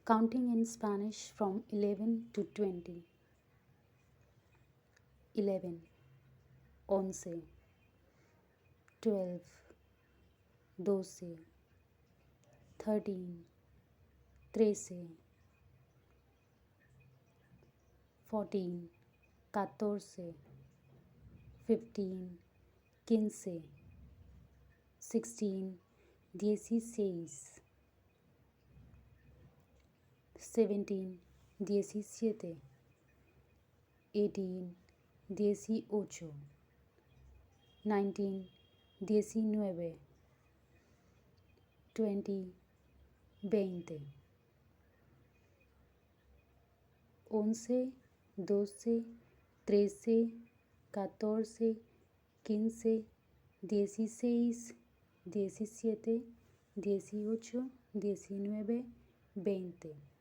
Counting in Spanish from 11 to 20. 11, 11, 12, 12, 13, 13, 14, 14, 15, 15, 16, 16, 17, 17, 18, 18, 19, 19, 20, 20, 11, 12, 13, 14, 15, 16, 17, 18, 19, 20.